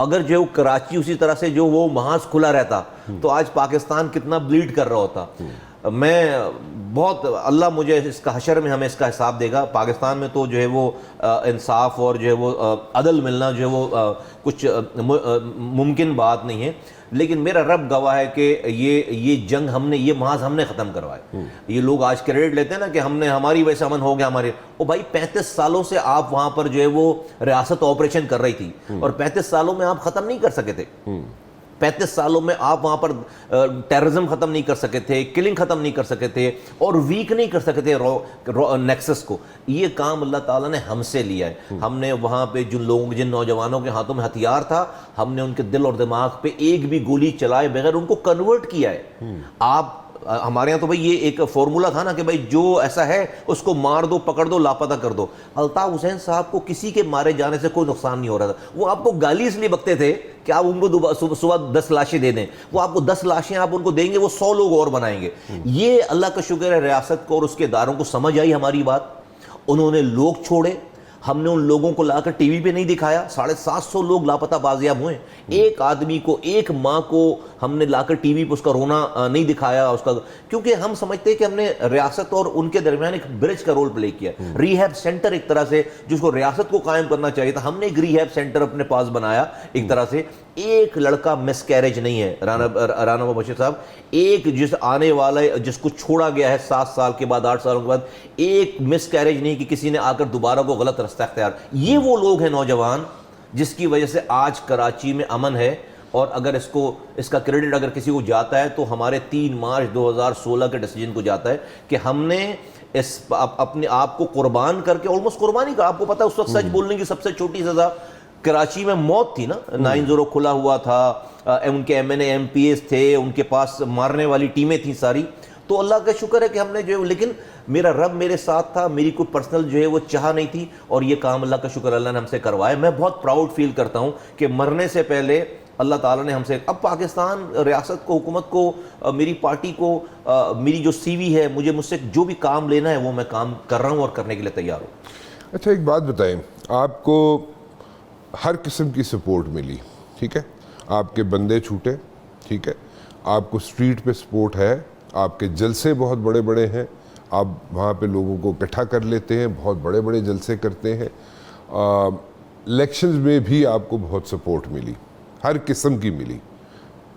اگر جو کراچی اسی طرح سے جو وہ محاذ کھلا رہتا تو آج پاکستان کتنا بلیڈ کر رہا ہوتا. میں بہت اللہ مجھے اس کا حشر میں ہمیں اس کا حساب دے گا. پاکستان میں تو جو ہے وہ انصاف اور جو ہے وہ عدل ملنا جو ہے وہ کچھ ممکن بات نہیں ہے, لیکن میرا رب گواہ ہے کہ یہ جنگ یہ محاذ ہم نے ختم کروائے. یہ لوگ آج کریڈٹ لیتے ہیں نا کہ ہم نے ہماری وجہ سے امن ہو گیا ہمارے. او بھائی 35 سالوں سے آپ وہاں پر جو ہے وہ ریاست آپریشن کر رہی تھی اور 35 سالوں میں آپ ختم نہیں کر سکے تھے. 35 سالوں میں آپ وہاں پر ٹیررزم ختم نہیں کر سکے تھے, کلنگ ختم نہیں کر سکے تھے اور ویک نہیں کر سکے تھے نیکسس کو. یہ کام اللہ تعالیٰ نے ہم سے لیا ہے. ہم نے وہاں پہ جن نوجوانوں کے ہاتھوں میں ہتھیار تھا, ہم نے ان کے دل اور دماغ پہ ایک بھی گولی چلائے بغیر ان کو کنورٹ کیا ہے. آپ ہمارے یہاں تو بھائی یہ ایک فارمولا تھا نا کہ بھائی جو ایسا ہے اس کو مار دو, پکڑ دو, لاپتہ کر دو. الطاف حسین صاحب کو کسی کے مارے جانے سے کوئی نقصان نہیں ہو رہا تھا. وہ آپ کو گالی اس لیے بکتے تھے کہ آپ ان کو صبح 10 لاشیں دے دیں. وہ آپ کو 10 لاشیں آپ ان کو دیں گے, وہ 100 لوگ اور بنائیں گے. یہ اللہ کا شکر ہے ریاست کو اور اس کے اداروں کو سمجھ آئی ہماری بات. انہوں نے لوگ چھوڑے, ہم نے ان لوگوں کو لا کر ٹی وی پہ نہیں دکھایا. 750 لوگ لاپتہ بازیاب ہوئے. ایک آدمی کو, ایک ماں کو ہم نے لا کر ٹی وی پہ اس کا رونا نہیں دکھایا اس کا, کیونکہ ہم سمجھتے ہیں کہ ہم نے ریاست اور ان کے درمیان ایک برج کا رول پلے کیا. ریہیب سینٹر ایک طرح سے جس کو ریاست کو قائم کرنا چاہیے تھا, ہم نے ایک ریہیب سینٹر اپنے پاس بنایا ایک طرح سے. ایک لڑکا مس کیریج نہیں ہے رانا مبشر صاحب. ایک جس آنے والا جس کو چھوڑا گیا ہے 7 سال کے بعد 8 سالوں کے بعد, ایک مس کیریج نہیں کہ کسی نے آ کر دوبارہ کو غلط رستہ اختیار. یہ وہ لوگ ہیں نوجوان جس کی وجہ سے آج کراچی میں امن ہے. اور اگر اس کا کریڈٹ اگر کسی کو جاتا ہے تو ہمارے 3 مارچ 2016 کے ڈیسیجن کو جاتا ہے کہ ہم نے اپنے آپ کو قربان کر کے, آلموسٹ قربانی کا, آپ کو پتا اس وقت سچ بولنے کی سب سے چھوٹی سزا کراچی میں موت تھی نا. 9-0 کھلا ہوا تھا, ان کے M N A M P S تھے, ان کے پاس مارنے والی ٹیمیں تھیں ساری. تو اللہ کا شکر ہے کہ ہم نے جو ہے, لیکن میرا رب میرے ساتھ تھا, میری کوئی پرسنل جو ہے وہ چاہ نہیں تھی, اور یہ کام اللہ کا شکر اللہ نے ہم سے کروایا. میں بہت پراؤڈ فیل کرتا ہوں کہ مرنے سے پہلے اللہ تعالیٰ نے ہم سے, اب پاکستان ریاست کو, حکومت کو, میری پارٹی کو, میری جو سی وی ہے, مجھ سے جو بھی کام لینا ہے وہ میں کام کر رہا ہوں اور کرنے کے لیے تیار ہوں. اچھا ایک بات بتائیں, آپ کو ہر قسم کی سپورٹ ملی, ٹھیک ہے, آپ کے بندے چھوٹے, ٹھیک ہے, آپ کو اسٹریٹ پہ سپورٹ ہے, آپ کے جلسے بہت بڑے بڑے ہیں, آپ وہاں پہ لوگوں کو اکٹھا کر لیتے ہیں, بہت بڑے بڑے جلسے کرتے ہیں. الیکشنز میں بھی آپ کو بہت سپورٹ ملی, ہر قسم کی ملی,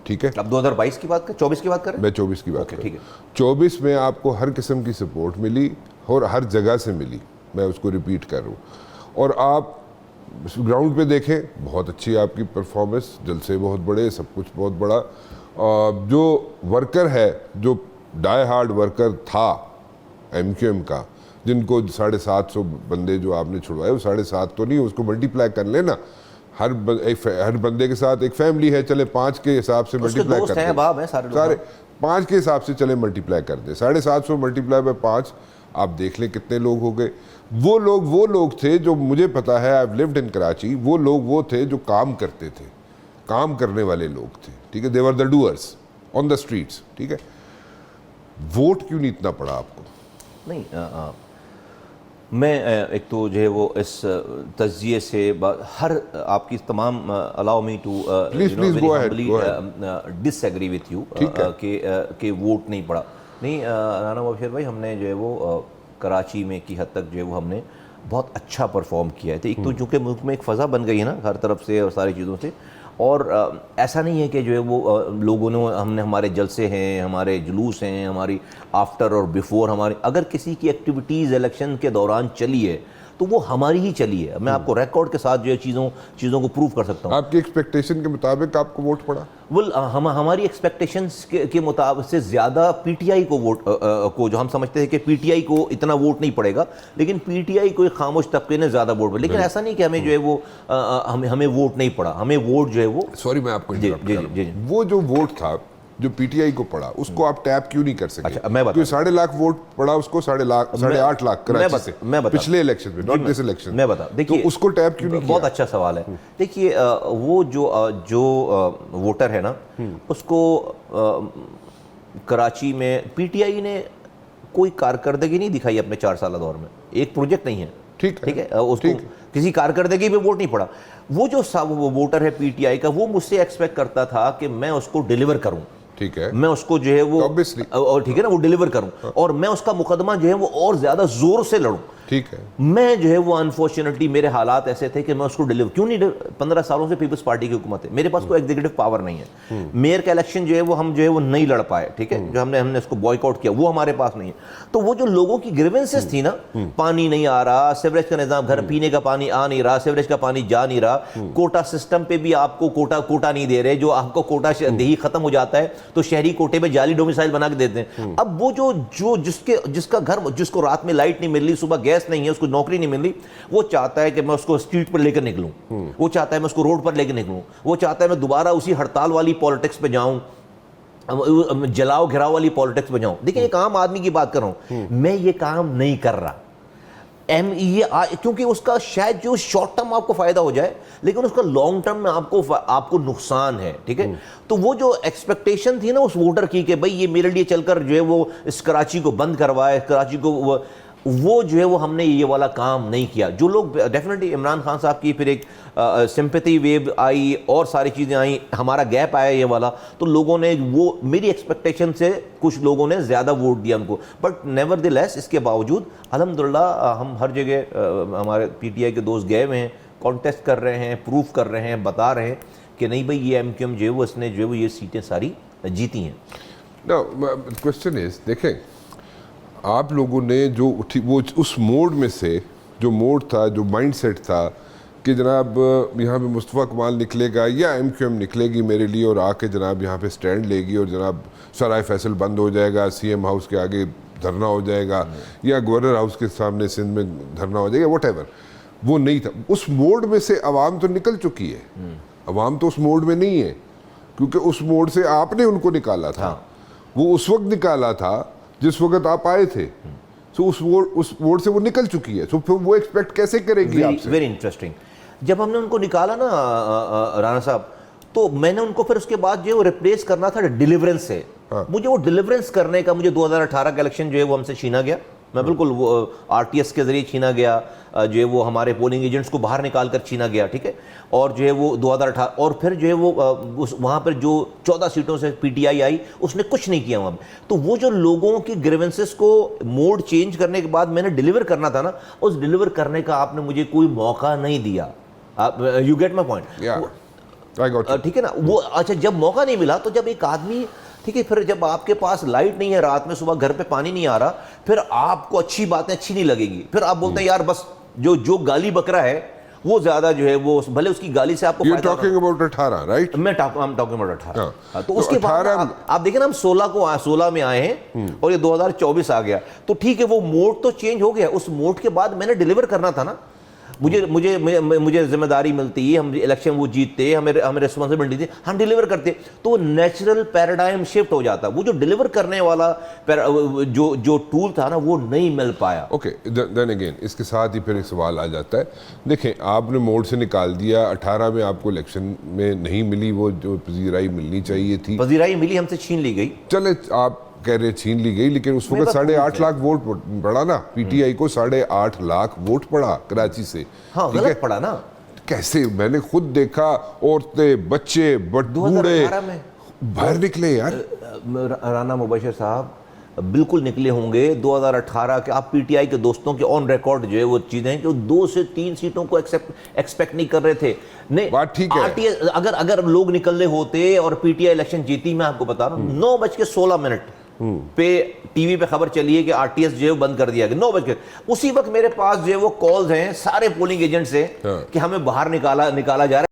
ٹھیک ہے. اب 2022 کی بات کریں, 24 کی بات کریں, میں 24 کی بات کروں. ٹھیک ہے. 24 میں آپ کو ہر قسم کی سپورٹ ملی اور ہر جگہ سے ملی, میں اس کو ریپیٹ کر رہا ہوں. اور آپ گراؤنڈ پہ دیکھیں, بہت اچھی آپ کی پرفارمنس, جلسے بہت بڑے, سب کچھ بہت بڑا. جو ورکر ہے, جو ڈائی ہارڈ ورکر تھا ایم کیو ایم کا, جن کو 750 بندے جو آپ نے چھڑوائے, وہ 750 تو نہیں, اس کو ملٹی پلائی کر لینا. ہر بندے کے ساتھ ایک فیملی ہے, چلے 5 کے حساب سے ملٹی پلائی کر دیں, سارے 5 کے حساب سے چلے ملٹی پلائی کر دیں. 750 ملٹی پلائی بائی 5, آپ دیکھ لیں کتنے لوگ ہو گئے. وہ لوگ تھے جو مجھے پتا ہے, I have lived in Karachi, وہ تھے جو کام کرتے تھے, کام کرنے والے لوگ تھے, ٹھیک ہے. دے ور دا ڈوئرس آن دا اسٹریٹس, ٹھیک ہے. ووٹ کیوں نہیں اتنا پڑا آپ کو؟ نہیں, میں ایک تو جو ہے وہ اس تجزیے سے ہر آپ کی تمام allow me to disagree with you کہ ووٹ نہیں پڑا. نہیں رانا مبشر بھائی, ہم نے جو ہے وہ کراچی میں کی حد تک جو ہے وہ ہم نے بہت اچھا پرفارم کیا ہے. ایک تو چونکہ ملک میں ایک فضا بن گئی ہے نا ہر طرف سے اور ساری چیزوں سے, اور ایسا نہیں ہے کہ جو ہے وہ لوگوں نے, ہم نے ہمارے جلسے ہیں, ہمارے جلوس ہیں, ہماری آفٹر اور بیفور ہماری, اگر کسی کی ایکٹیویٹیز الیکشن کے دوران چلی ہے تو وہ ہماری ہی چلی ہے. میں آپ کو ریکارڈ کے ساتھ جو ہے چیزوں کو پروف کر سکتا ہوں. آپ کی ایکسپیکٹیشن کے مطابق آپ کو ووٹ پڑا؟ ہماری ایکسپیکٹیشنز کے مطابق سے زیادہ پی ٹی آئی کو ووٹ کو, جو ہم سمجھتے ہیں کہ پی ٹی آئی کو اتنا ووٹ نہیں پڑے گا, لیکن پی ٹی آئی کو ایک خاموش طبقے نے زیادہ ووٹ پڑے. لیکن ایسا نہیں کہ ہمیں جو ہے وہ ہمیں ووٹ نہیں پڑا, ہمیں ووٹ جو ہے وہ, سوری میں آپ کو وہ جو ووٹ تھا جو پی ٹی آئی کو پڑا, اس کو آپ ٹیپ کیوں نہیں کر سکے؟ اچھا میں بتا, 7.5 لاکھ ووٹ پڑا اس کو, 8.5 لاکھ کراچی سے پچھلے الیکشن میں, ناٹ دس الیکشن. میں بتا, دیکھیے اس کو ٹیپ کیوں نہیں کیا؟ بہت اچھا سوال ہے. دیکھیے وہ جو ووٹر ہے نا, اس کو کراچی میں پی ٹی آئی نے کوئی کارکردگی نہیں دکھائی اپنے 4 سالہ دور میں, ایک پروجیکٹ نہیں ہے, ٹھیک ہے, اس کو کسی کارکردگی پہ ووٹ نہیں پڑا. وہ جو ووٹر ہے پی ٹی آئی کا وہ مجھ سے ایکسپیکٹ کرتا تھا کہ میں اس کو ڈیلیور کروں, ٹھیک ہے, میں اس کو جو ہے وہ ٹھیک ہے نا وہ ڈیلیور کروں, اور میں اس کا مقدمہ جو ہے وہ اور زیادہ زور سے لڑوں. ٹھیک ہے, میں جو ہے وہ انفارچونیٹلی میرے حالات ایسے تھے کہ میں اس کو ڈیلیور کیوں نہیں. 15 سالوں سے پیپلز پارٹی کی حکومت ہے, میرے پاس کوئی ایگزیکٹو پاور نہیں ہے. میئر کا الیکشن جو ہے وہ ہم جو ہے وہ نہیں لڑ پائے, ٹھیک ہے, جو ہم نے اس کو بوائک آؤٹ کیا وہ ہمارے پاس نہیں ہے. تو وہ جو لوگوں کی گریونسز تھی نا, پانی نہیں آ رہا, سیوریج کا نظام, گھر پینے کا پانی آ نہیں رہا, سیوریج کا پانی جا نہیں رہا, کوٹا سسٹم پہ بھی آپ کو کوٹا نہیں دے رہے, جو آپ کو کوٹا دیہی ختم ہو جاتا ہے تو شہری کوٹے پہ جعلی ڈومیسائل بنا کے دیتے ہیں. اب وہ جو جس کا گھر, جس کو رات میں لائٹ نہیں مل رہی, صبح گیس نہیں ہے, اس کو نوکری نہیں مل رہی, وہ چاہتا ہے کہ میں اس کو اسٹریٹ پر لے کر نکلوں, وہ چاہتا ہے میں اس کو روڈ پر لے کے نکلوں, وہ چاہتا ہے میں دوبارہ اسی ہڑتال والی پالیٹکس پہ جاؤں, جلاؤ گھراؤ والی پالیٹکس پہ جاؤں. دیکھیں ایک عام آدمی کی بات کر رہا ہوں, میں یہ کام نہیں کر رہا کیونکہ اس کا شاید جو شارٹ ٹرم آپ کو فائدہ ہو جائے لیکن اس کا لانگ ٹرم میں آپ کو نقصان ہے, ٹھیک ہے. تو وہ جو ایکسپیکٹیشن تھی نا اس ووٹر کی کہ بھئی یہ میرے لیے چل کر جو ہے وہ اس کراچی کو بند کروائے, کراچی کو, وہ جو ہے وہ ہم نے یہ والا کام نہیں کیا. جو لوگ ڈیفینیٹلی عمران خان صاحب کی پھر ایک سمپیتھی ویو آئی اور ساری چیزیں آئیں, ہمارا گیپ آیا یہ والا, تو لوگوں نے وہ میری ایکسپیکٹیشن سے کچھ لوگوں نے زیادہ ووٹ دیا ان کو. بٹ نیور دی لیس اس کے باوجود الحمدللہ ہم ہر جگہ ہمارے پی ٹی آئی کے دوست گئے ہوئے ہیں, کانٹیسٹ کر رہے ہیں, پروف کر رہے ہیں, بتا رہے ہیں کہ نہیں بھئی یہ ایم کیو ایم جو ہے وہ اس نے جو ہے وہ یہ سیٹیں ساری جیتی ہیں. نو کوسچن از, دیکھیں آپ لوگوں نے جو وہ اس موڈ میں سے جو موڈ تھا, جو مائنڈ سیٹ تھا کہ جناب یہاں پہ مصطفیٰ کمال نکلے گا یا ایم کیو ایم نکلے گی میرے لیے اور آ کے جناب یہاں پہ سٹینڈ لے گی اور جناب سرائے فیصل بند ہو جائے گا, سی ایم ہاؤس کے آگے دھرنا ہو جائے گا یا گورنر ہاؤس کے سامنے سندھ میں دھرنا ہو جائے گا, واٹ ایور, وہ نہیں تھا. اس موڈ میں سے عوام تو نکل چکی ہے, عوام تو اس موڈ میں نہیں ہے کیونکہ اس موڈ سے آپ نے ان کو نکالا تھا. وہ اس وقت نکالا تھا جس وقت آپ آئے تھے, سو اس ووٹ سے وہ نکل چکی ہے, سو پھر وہ ایکسپیکٹ کیسے کرے گی آپ سے. Very interesting. جب ہم نے ان کو نکالا نا رانا صاحب, تو میں نے ان کو پھر اس کے بعد جو ریپلیس کرنا تھا ڈیلیورنس سے. مجھے وہ ڈیلیورنس کرنے کا مجھے 2018 کا الیکشن جو ہے وہ ہم سے چھینا گیا, میں بالکل وہ آر ٹی ایس کے ذریعے چھینا گیا, جو ہے وہ ہمارے پولنگ ایجنٹس کو باہر نکال کر چھینا گیا, ٹھیک ہے. اور جو ہے وہ 2018 اور پھر جو ہے وہ وہاں پر جو 14 سیٹوں سے پی ٹی آئی آئی اس نے کچھ نہیں کیا وہاں پہ. تو وہ جو لوگوں کی گریونسز کو موڈ چینج کرنے کے بعد میں نے ڈیلیور کرنا تھا نا, اس ڈیلیور کرنے کا آپ نے مجھے کوئی موقع نہیں دیا. یو گیٹ مائی پوائنٹ, ٹھیک ہے نا. وہ اچھا جب موقع نہیں ملا تو جب ایک آدمی, ٹھیک ہے, پھر جب آپ کے پاس لائٹ نہیں ہے رات میں, صبح گھر پہ پانی نہیں آ رہا, پھر آپ کو اچھی باتیں اچھی نہیں لگے گی, پھر آپ بولتے ہیں یار بس جو گالی بکرا ہے وہ زیادہ جو ہے وہ بھلے اس کی گالی سے آپ کو فائدہ. You're talking about 18, right? میں talking about 18. تو اس کے بعد آپ دیکھیں نا ہم 16 میں آئے ہیں اور یہ 2024 آ گیا, تو ٹھیک ہے وہ موڈ تو چینج ہو گیا. اس موڈ کے بعد میں نے ڈیلیور کرنا تھا نا, مجھے ذمہ داری ملتی, ہم الیکشن وہ جیتتے, ہمیں ریسپانسبلٹی تھی, ہم ڈیلیور کرتے, تو وہ نیچرل پیراڈائم شفٹ ہو جاتا. وہ جو ڈیلیور کرنے والا جو ٹول تھا نا وہ نہیں مل پایا. اوکے, دین اگین اس کے ساتھ ہی پھر ایک سوال آ جاتا ہے. دیکھیں آپ نے موڈ سے نکال دیا, 18 میں آپ کو الیکشن میں نہیں ملی وہ جو پذیرائی ملنی چاہیے تھی, پذیرائی ملی, ہم سے چھین لی گئی. چلے آپ کہہ رہے چھین لی گئی, لیکن اس وقت 8.5 لاکھ ووٹ پڑا نا, پی ٹی آئی کو 8.5 لاکھ ووٹ پڑا کراچی سے. ہاں غلط پڑا نا. کیسے, میں نے خود دیکھا عورتیں بچے بوڑھے باہر نکلے یار. رانا مبشر صاحب بالکل نکلے ہوں گے 2018 کے. آپ پی ٹی آئی کے دوستوں کے آن ریکارڈ جو ہے وہ چیزیں ہیں کہ 2 سے 3 سیٹوں کو ایکسپیکٹ نہیں کر رہے تھے. نہیں بات ٹھیک ہے, اگر لوگ نکلنے ہوتے اور پی ٹی آئی الیکشن جیتی, میں آپ کو بتا رہا ہوں 9:16 پہ ٹی وی پہ خبر چلی ہے کہ آر ٹی ایس جو ہے بند کر دیا گیا 9 بج کے. اسی وقت میرے پاس جو ہے وہ کالز ہیں سارے پولنگ ایجنٹ سے کہ ہمیں باہر نکالا جا رہا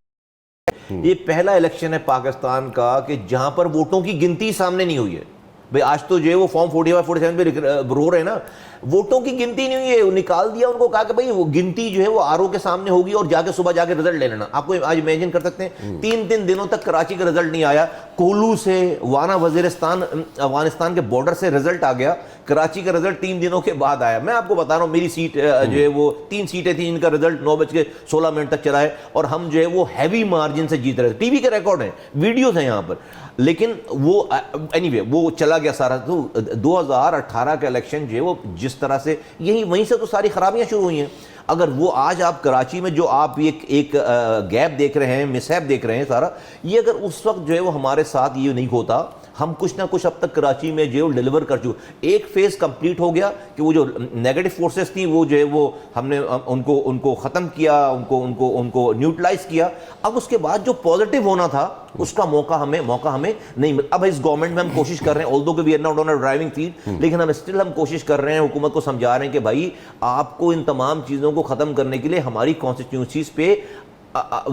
ہے. یہ پہلا الیکشن ہے پاکستان کا کہ جہاں پر ووٹوں کی گنتی سامنے نہیں ہوئی ہے. بھئی آج تو جو ہے وہ فارم 45 47 پہ رو رہے ہیں نا, ووٹوں کی گنتی نہیں ہوئی ہے. نکال دیا ان کو, کہا کہ بھئی وہ گنتی جو ہے وہ آر او کے سامنے ہوگی اور جا کے صبح جا کے رزلٹ لے لینا. آپ کو آج امیجن کر سکتے ہیں 3 دنوں تک کراچی کا رزلٹ نہیں آیا. کولو سے وانا وزیرستان افغانستان کے بارڈر سے رزلٹ آ گیا, کراچی کا رزلٹ 3 دنوں کے بعد آیا. میں آپ کو بتا رہا ہوں میری سیٹ جو ہے وہ 3 سیٹیں تھیں, ان کا رزلٹ 9:16 تک چلا ہے اور ہم جو ہے وہ ہیوی مارجن سے جیت رہے تھے. ٹی وی کے ریکارڈ ہیں, ویڈیوز ہیں یہاں پر. لیکن وہ اینی وے وہ چلا گیا سارا. تو 2018 کا الیکشن جو ہے وہ جس طرح سے یہی وہیں سے تو ساری خرابیاں شروع ہوئی ہیں. اگر وہ آج آپ کراچی میں جو آپ ایک گیپ دیکھ رہے ہیں، مسہیپ دیکھ رہے ہیں سارا، یہ اگر اس وقت جو ہے وہ ہمارے ساتھ یہ نہیں ہوتا، ہم کچھ نہ کچھ اب تک کراچی میں جو ہے وہ ڈیلیور کر چکے. ایک فیز کمپلیٹ ہو گیا کہ وہ جو نیگیٹو فورسز تھیں وہ جو ہے وہ ہم نے ان کو ختم کیا، ان کو نیوٹرلائز کیا. اب اس کے بعد جو پازیٹیو ہونا تھا اس کا موقع ہمیں نہیں ملا. اب اس گورنمنٹ میں ہم کوشش کر رہے ہیں، although کہ we are not on a driving seat، لیکن ہم کوشش کر رہے ہیں، حکومت کو سمجھا رہے ہیں کہ بھائی آپ کو ان تمام چیزوں کو ختم کرنے کے لیے ہماری کانسٹیٹیوئنسیز پہ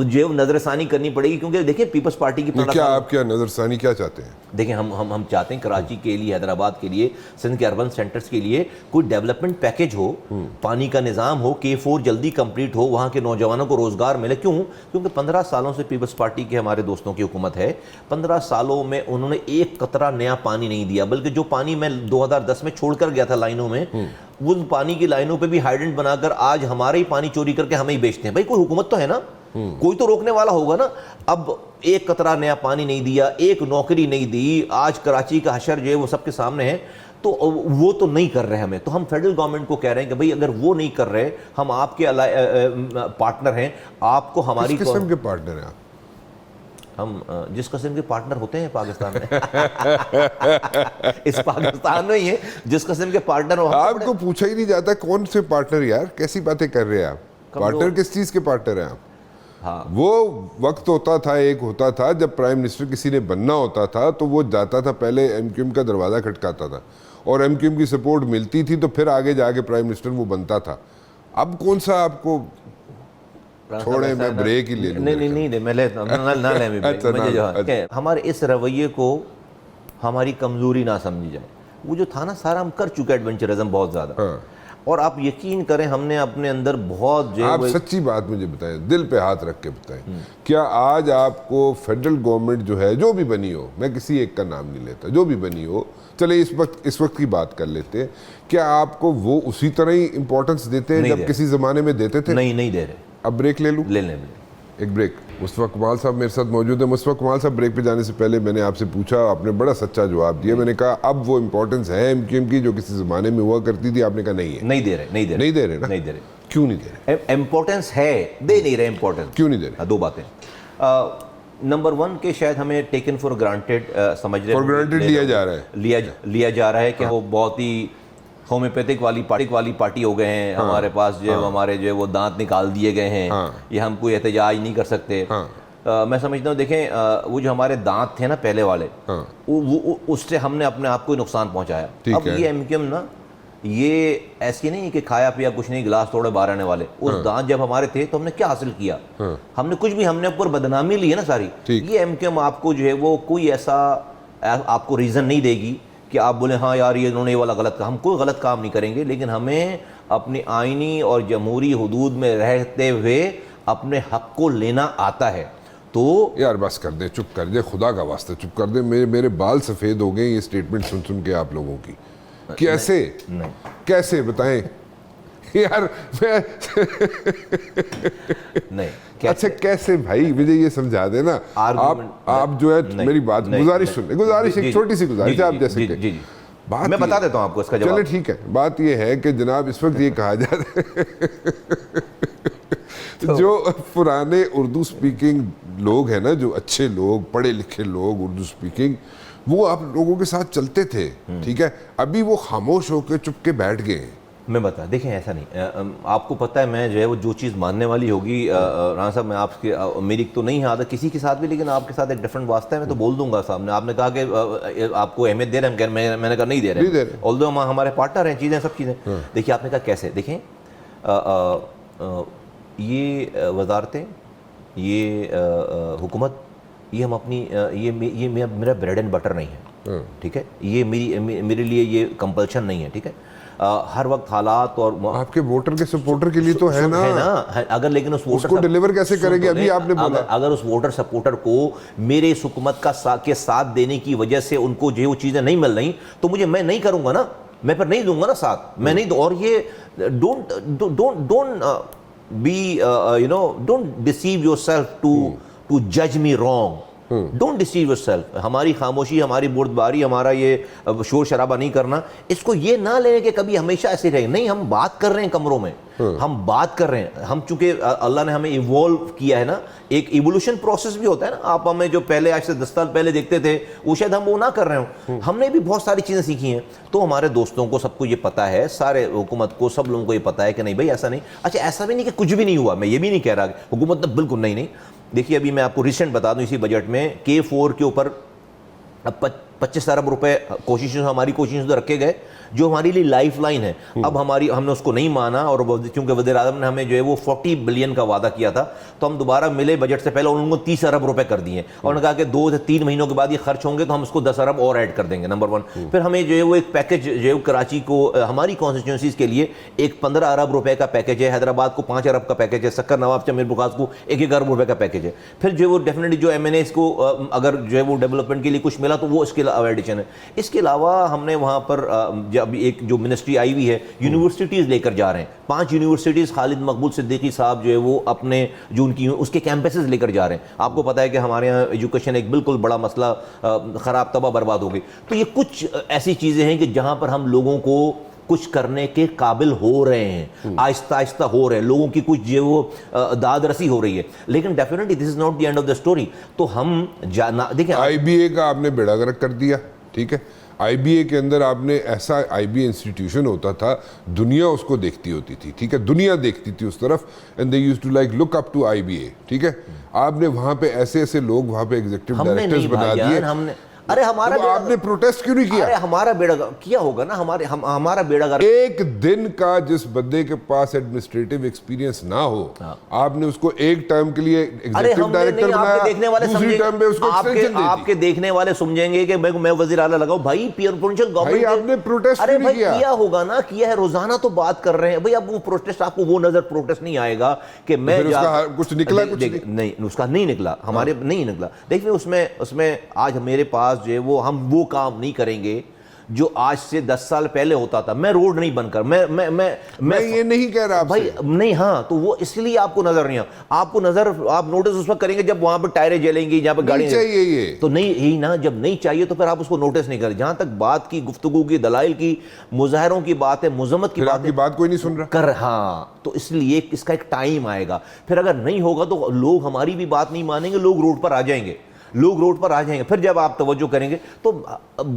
جو نظر ثانی کرنی پڑے گی. کیونکہ دیکھیں پیپلز پارٹی کی کیا آپ کیا نظر ثانی کیا چاہتے ہیں؟ دیکھیں ہم چاہتے ہیں کراچی کے لیے، حیدرآباد کے لیے، سندھ کے اربن سینٹرز کے لیے کوئی ڈیولپمنٹ پیکج ہو، پانی کا نظام ہو، K4 جلدی کمپلیٹ ہو، وہاں کے نوجوانوں کو روزگار ملے. کیونکہ 15 سالوں سے پیپلز پارٹی کے ہمارے دوستوں کی حکومت ہے. 15 سالوں میں انہوں نے ایک قطرہ نیا پانی نہیں دیا، بلکہ جو پانی میں 2010 میں چھوڑ کر گیا تھا لائنوں میں، وہ پانی کی لائنوں پہ بھی ہائیڈنٹ بنا کر آج ہمارا ہی پانی چوری کر کے ہمیں ہی بیچتے ہیں. بھائی کوئی حکومت تو ہے نا، کوئی تو روکنے والا ہوگا نا. اب ایک قطرہ نیا پانی نہیں دیا، ایک نوکری نہیں دی. آج کراچی کا حشر جو ہے وہ سب کے سامنے ہے. تو وہ تو نہیں کر رہے ہمیں. تو ہم فیڈرل گورنمنٹ کو کہہ رہے ہیں کہ بھئی اگر وہ نہیں کر رہے، ہم آپ کے پارٹنر ہیں، آپ کو ہماری کس قسم کے پارٹنر ہیں آپ؟ ہم جس قسم کے پارٹنر ہوتے ہیں پاکستان میں اس پاکستان میں ہی ہے جس قسم کے پارٹنر. آپ کو پوچھا ہی نہیں جاتا کون سے پارٹنر؟ یار کیسی باتیں کر رہے ہیں آپ؟ پارٹنر کس چیز کے پارٹنر ہیں آپ؟ ہاں وہ وقت ہوتا تھا، ایک ہوتا تھا جب پرائم منسٹر کسی نے بننا ہوتا تھا تو وہ جاتا تھا، پہلے ایم کیو ایم کا دروازہ کھٹکاتا تھا اور ایم کیو ایم کی سپورٹ ملتی تھی تو پھر آگے جا کے پرائم منسٹر وہ بنتا تھا. اب کون سا آپ کو چھوڑے، میں بریک ہی لے لوں. نہیں میں لیتا ہوں. ہمارے اس رویے کو ہماری کمزوری نہ سمجھی جائے. وہ جو تھا نا سارا ہم کر چکے ایڈونچرزم بہت زیادہ. اور آپ یقین کریں ہم نے اپنے اندر بہت جو آپ سچی بات مجھے بتائیں، دل پہ ہاتھ رکھ کے بتائیں، کیا آج آپ کو فیڈرل گورنمنٹ جو ہے، جو بھی بنی ہو، میں کسی ایک کا نام نہیں لیتا، جو بھی بنی ہو، چلے اس وقت کی بات کر لیتے ہیں، کیا آپ کو وہ اسی طرح ہی امپورٹنس دیتے ہیں جب کسی زمانے میں دیتے تھے؟ نہیں دے رہے. اب بریک لے لوں؟ لے لیں. ایک بریک. مصطفیٰ کمال صاحب میرے ساتھ موجود ہیں. مصطفیٰ کمال صاحب، بریک پہ جانے سے پہلے میں نے آپ سے پوچھا، آپ نے بڑا سچا جواب دیا. میں نے کہا اب وہ امپورٹنس ہے ایم کیو ایم کی جو کسی زمانے میں ہوا کرتی تھی؟ آپ نے کہا نہیں ہے. نہیں دے رہے نا. نہیں دے رہے. کیوں نہیں دے رہے؟ امپورٹنس ہے، دے نہیں رہے امپورٹنس. کیوں نہیں دے رہے؟ دو باتیں. نمبر 1 کہ شاید ہمیں ٹیکن فار گرانٹیڈ سمجھ رہے، فار گرانٹیڈ لیا جا رہا ہے کہ وہ بہت ہی ہومیوپیتھک والی پارٹی ہو گئے ہیں. ہمارے پاس جو ہے ہمارے جو ہے وہ دانت نکال دیے گئے ہیں، یہ ہم کوئی احتجاج نہیں کر سکتے. میں سمجھتا ہوں دیکھیں وہ جو ہمارے دانت تھے نا پہلے والے، اس سے ہم نے اپنے آپ کو نقصان پہنچایا. اب یہ ایم کیو ایم نا، یہ ایسی نہیں کہ کھایا پیا کچھ نہیں، گلاس توڑے باہر آنے والے. اس دانت جب ہمارے تھے تو ہم نے کیا حاصل کیا؟ ہم نے کچھ بھی، ہم نے اوپر بدنامی لی ہے نا ساری. یہ ایم کیو ایم آپ کو جو ہے وہ کوئی ایسا آپ کو ریزن نہیں دے گی کہ آپ بولیں ہاں یار یہ انہوں نے یہ والا غلط کام. ہم کوئی غلط کام نہیں کریں گے، لیکن ہمیں اپنی آئینی اور جمہوری حدود میں رہتے ہوئے اپنے حق کو لینا آتا ہے. تو یار بس کر دیں، چپ کر دیں، خدا کا واسطہ چپ کر دیں. میرے بال سفید ہو گئے یہ اسٹیٹمنٹ سن کے آپ لوگوں کی. کیسے بتائیں یار؟ نہیں اچھا کیسے بھائی، مجھے یہ سمجھا دیں نا. آپ جو ہے میری بات، گزارش سن، ایک چھوٹی سی گزارش ہے آپ جیسے کہ میں بتا دیتا ہوں آپ کو اس کا جواب. چلے ٹھیک ہے. بات یہ ہے کہ جناب اس وقت یہ کہا جاتا ہے جو پرانے اردو سپیکنگ لوگ ہیں نا، جو اچھے لوگ، پڑھے لکھے لوگ اردو سپیکنگ، وہ آپ لوگوں کے ساتھ چلتے تھے، ٹھیک ہے. ابھی وہ خاموش ہو کے چپ کے بیٹھ گئے ہیں. میں بتا دیکھیں ایسا نہیں. آپ کو پتہ ہے میں جو ہے وہ جو چیز ماننے والی ہوگی، رانا صاحب میں آپ کے، میری تو نہیں ہے عادت کسی کے ساتھ بھی، لیکن آپ کے ساتھ ایک ڈفرنٹ واسطہ ہے، میں تو بول دوں گا سامنے. آپ نے کہا کہ آپ کو اہمیت دے رہے ہیں، میں نے کہا نہیں دے رہے، although ہمارے پارٹنر ہیں، چیزیں سب چیزیں. دیکھیے آپ نے کہا کیسے، دیکھیں یہ وزارتیں، یہ حکومت، یہ ہم اپنی، یہ میرا بریڈ اینڈ بٹر نہیں ہے، ٹھیک ہے. یہ میرے لیے یہ کمپلشن نہیں ہے، ٹھیک ہے. ہر وقت حالات اور آپ کے ووٹر کے سپورٹر کے لیے تو ہے نا، اگر لیکن اس ووٹر کو ڈیلیور کیسے کریں گے؟ ابھی آپ نے بولا اگر اس ووٹر سپورٹر کو میرے اس حکومت کے ساتھ دینے کی وجہ سے ان کو جو ہے وہ چیزیں نہیں مل رہی تو میں نہیں کروں گا نا، میں پھر نہیں دوں گا نا ساتھ، میں نہیں دوں. اور یہ don't be don't deceive yourself to جج me wrong. Don't deceive yourself. ہماری خاموشی, ہماری بردباری, ہمارا یہ شور شرابہ نہیں کرنا, اس کو یہ نہ لیں کہ کبھی ہمیشہ ایسے رہے. نہیں, ہم بات کر رہے ہیں کمروں میں, ہم بات کر رہے ہیں. ہم چونکہ اللہ نے ہمیں ایوالو کیا ہے نا, ایک ایوولوشن پروسیس بھی ہوتا ہے نا. آپ ہمیں جو پہلے آج سے 10 سال پہلے دیکھتے تھے وہ شاید ہم وہ نہ کر رہے ہوں. ہم نے بھی بہت ساری چیزیں سیکھی ہیں. تو ہمارے دوستوں کو سب کو یہ پتہ ہے, سارے حکومت کو, سب لوگوں کو یہ پتہ ہے کہ نہیں بھائی ایسا نہیں. اچھا ایسا بھی نہیں کہ کچھ بھی نہیں ہوا, میں یہ بھی نہیں کہہ رہا کہ حکومت نے بالکل نہیں. دیکھیے ابھی میں آپ کو ریسنٹ بتا دوں, اسی بجٹ میں K4 کے اوپر 25 ارب روپے ہماری کوششوں سے رکھے گئے جو ہماری لیے لائف لائن ہے. اب ہم نے اس کو نہیں مانا, اور چونکہ وزیر اعظم نے ہمیں جو ہے وہ 40 بلین کا وعدہ کیا تھا, تو ہم دوبارہ ملے بجٹ سے پہلے انہوں نے 30 ارب روپے کر دیے, اور انہوں نے کہا کہ 2 سے 3 مہینوں کے بعد یہ خرچ ہوں گے تو ہم اس کو 10 ارب اور ایڈ کر دیں گے. نمبر 1. پھر ہمیں جو ہے وہ ایک پیکج جو ہے کراچی کو, ہماری کانسٹیٹوئنسیز کے لیے ایک 15 ارب روپے کا پیکج ہے, حیدرآباد کو 5 ارب کا پیکج ہے, سکر نواب شاہ میر بخاص کو 1 ارب روپے کا پیکج ہے. پھر جو ہے وہ ڈیفینیٹلی جو MNAs کو اگر جو ہے وہ ڈیولپمنٹ کے لیے کچھ ملا تو وہ اس کے ایڈیشن ہے. اس کے علاوہ ہم نے وہاں پر جب ایک جو منسٹری آئی ہوئی ہے, یونیورسٹیز لے کر جا رہے ہیں. 5 یونیورسٹیز خالد مقبول صدیقی صاحب جو ہے وہ اپنے جو ان کی اس کے کیمپسز لے کر جا رہے ہیں. آپ کو پتہ ہے کہ ہمارے یہاں ایجوکیشن ایک بالکل بڑا مسئلہ, خراب تباہ برباد ہو گئی. تو یہ کچھ ایسی چیزیں ہیں کہ جہاں پر ہم لوگوں کو کچھ کرنے کے قابل ہو رہے ہیں, آہستہ آہستہ ہو رہے ہیں, لوگوں کی کچھ جو وہ داد رسی ہو رئی ہے. لیکن definitely this is not the end of the story. تو ہم دیکھیں IBA کا آپ نے بیڑا گرک کر دیا, ٹھیک ہے. IBA کے اندر آپ نے ایسا IBA انسٹیٹیوشن ہوتا تھا, دنیا اس کو دیکھتی ہوتی تھی, ٹھیک ہے, دنیا دیکھتی تھی اس طرف, and they used to like look up to IBA, ٹھیک ہے. آپ نے وہاں پہ ایسے لوگ وہاں پہ ایگزیکٹو ڈائریکٹرز بنا دیے. ارے ہمارا آپ نے پروٹیسٹ کیوں نہیں کیا؟ ارے ہمارا بیڑا کیا ہوگا نا, ہمارا بیڑا گرک. ایک دن کا جس بندے کے پاس ایڈمنسٹریٹو ایکسپیرینس نہ ہو, آپ نے اس کو ایک ٹرم کے لیے ایگزیکٹو ڈائریکٹر بنایا, دوسری ٹرم پہ اس کو ایکسٹینشن دے دی. آپ کے دیکھنے والے سمجھیں گے کہ میں وزیر اعلیٰ لگاؤں. بھائی پروونشل گورنمنٹ, آپ نے پروٹیسٹ ارے نہیں کیا. کیا ہوگا نا, کیا ہے, روزانہ تو بات کر رہے ہیں بھائی. اب وہ پروٹیسٹ آپ کو وہ نظر پروٹیسٹ نہیں آئے گا کہ میں کچھ نکلا, کچھ نہیں, اس کا نہیں نکلا, ہمارے نہیں نکلا. دیکھیں اس میں آج میرے پاس جو ہے وہ ہم وہ کام نہیں کریں گے جو آج سے 10 سال پہلے ہوتا تھا. میں روڈ نہیں بن کر میں یہ نہیں کہہ رہا بھائی نہیں. ہاں تو وہ اس لیے آپ کو نظر نہیں, آپ کو نظر, آپ نوٹس اس وقت کریں گے جب وہاں پہ ٹائریں جلیں گی, جہاں پہ گاڑی چاہیے یہ تو نہیں ہی نا, جب نہیں چاہیے تو پھر آپ اس کو نوٹس نہیں کریں. جہاں تک بات کی, گفتگو کی, دلائل کی, مظاہروں کی بات ہے, مذمت کی بات ہے, بات کوئی نہیں سن رہا کر. ہاں تو اس لیے اس کا ایک ٹائم آئے گا. پھر اگر نہیں ہوگا تو لوگ ہماری بھی بات نہیں مانیں گے, لوگ روڈ پر آ جائیں گے, پھر جب آپ توجہ کریں گے تو